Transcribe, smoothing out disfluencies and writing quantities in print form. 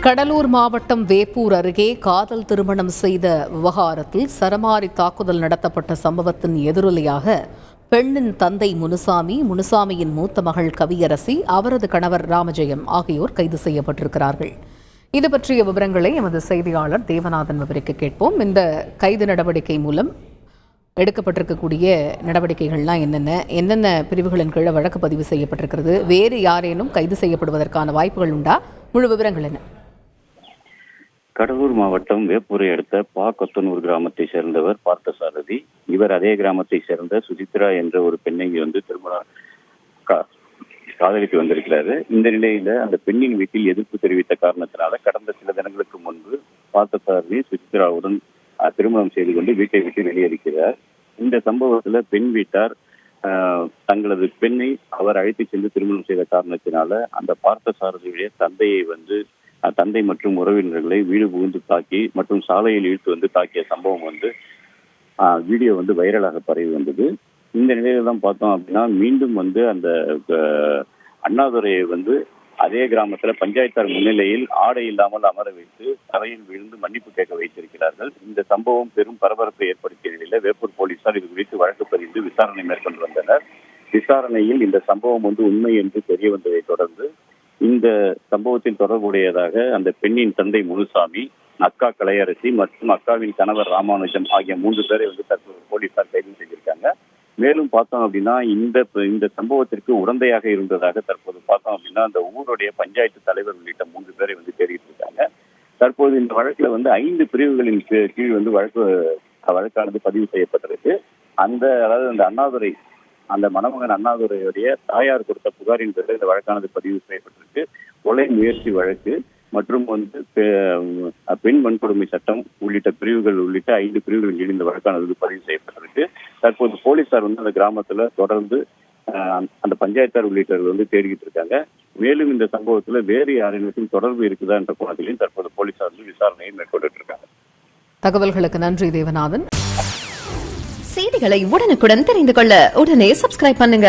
கடலூர் மாவட்டம் வேப்பூர் அருகே காதல் திருமணம் செய்த விவகாரத்தில் சரமாரி தாக்குதல் நடத்தப்பட்ட சம்பவத்தின் எதிரொலியாக பெண்ணின் தந்தை முனுசாமியின் மூத்த மகள் கவியரசி, அவரது கணவர் ராமஜெயம் ஆகியோர் கைது செய்யப்பட்டிருக்கிறார்கள். இது பற்றிய விவரங்களை எமது செய்தியாளர் தேவநாதன் விவரிக்க கேட்போம். இந்த கைது நடவடிக்கை மூலம் எடுக்கப்பட்டிருக்கக்கூடிய நடவடிக்கைகள்லாம் என்னென்ன பிரிவுகளின் கீழே வழக்கு பதிவு செய்யப்பட்டிருக்கிறது, வேறு யாரேனும் கைது செய்யப்படுவதற்கான வாய்ப்புகள் உண்டா? முழு விவரங்கள் என்ன? கடலூர் மாவட்டம் வேப்பூரை அடுத்த கொத்தனூர் கிராமத்தை சேர்ந்தவர் பார்த்தசாரதி. இவர் அதே கிராமத்தை சேர்ந்த சுசித்ரா என்ற ஒரு பெண்ணை திருமணம் காதலித்து வந்திருக்கிறாரு. இந்த நிலையில அந்த பெண்ணின் வீட்டில் எதிர்ப்பு தெரிவித்த காரணத்தினால கடந்த சில தினங்களுக்கு முன்பு பார்த்தசாரதி சுசித்ராவுடன் திருமணம் செய்து கொண்டு வீட்டை விட்டு வெளியேறுகிறார். இந்த சம்பவத்துல பெண் வீட்டார் தங்களது பெண்ணை அவர் அழைத்து சென்று திருமணம் செய்த காரணத்தினால அந்த பார்த்தசாரதியுடைய தந்தை மற்றும் உறவினர்களை வீடு புகுந்து தாக்கி மற்றும் சாலையில் இழுத்து தாக்கிய சம்பவம் வீடியோ வைரலாக பரவி வந்தது. இந்த நிலையில தான் பார்த்தோம் அப்படின்னா மீண்டும் அந்த அண்ணாதுரையை அதே கிராமத்துல பஞ்சாயத்தார் முன்னிலையில் ஆடை இல்லாமல் அமர வைத்து தரையில் விழுந்து மன்னிப்பு கேட்க வைத்திருக்கிறார்கள். இந்த சம்பவம் பெரும் பரபரப்பை ஏற்படுத்திய நிலையில வேப்பூர் போலீசார் இது குறித்து வழக்கு பதிந்து விசாரணை மேற்கொண்டு வந்தனர். விசாரணையில் இந்த சம்பவம் உண்மை என்று தெரிய வந்ததை தொடர்ந்து இந்த சம்பவத்தில் தொடர்புடையதாக அந்த பெண்ணின் தந்தை முனுசாமி, அக்கா கலையரசி மற்றும் அக்காவின் கணவர் ராமானுஜம் ஆகிய 3 பேரை தற்போது போலீசார் கைது செய்திருக்காங்க. மேலும் பார்த்தோம் அப்படின்னா இந்த சம்பவத்திற்கு உடந்தையாக இருந்ததாக தற்போது பார்த்தோம் அப்படின்னா அந்த ஊருடைய பஞ்சாயத்து தலைவர் உள்ளிட்ட 3 பேரை தேடிட்டு இருக்காங்க. தற்போது இந்த வழக்குல 5 பிரிவுகளின் கீழ் வழக்கானது பதிவு செய்யப்பட்டிருக்கு. அதாவது அந்த அண்ணாதுரை, அந்த மணமகன் அண்ணாதுரையுடைய தாயார் கொடுத்த புகாரின் பேரில் இந்த வழக்கானது பதிவு செய்யப்பட்டிருக்கு. கொலை முயற்சி வழக்கு மற்றும் பெண் வன்கொடுமை சட்டம் உள்ளிட்ட 5 பிரிவுகளின் கீழ் இந்த வழக்கானது பதிவு செய்யப்பட்டிருக்கு. தற்போது போலீசார் அந்த கிராமத்துல தொடர்ந்து அந்த பஞ்சாயத்தார் உள்ளிட்டவர்கள் தேடிக்கிட்டு இருக்காங்க. மேலும் இந்த சம்பவத்துல வேறு யாரினருக்கும் தொடர்பு இருக்குதா என்ற கோணத்திலையும் தற்போது போலீசார் விசாரணையை மேற்கொண்டு இருக்காங்க. தகவல்களுக்கு நன்றி தேவநாதன். செய்திகளை உடனுக்குடன் தெரிந்து கொள்ள உடனே சப்ஸ்கிரைப் பண்ணுங்க.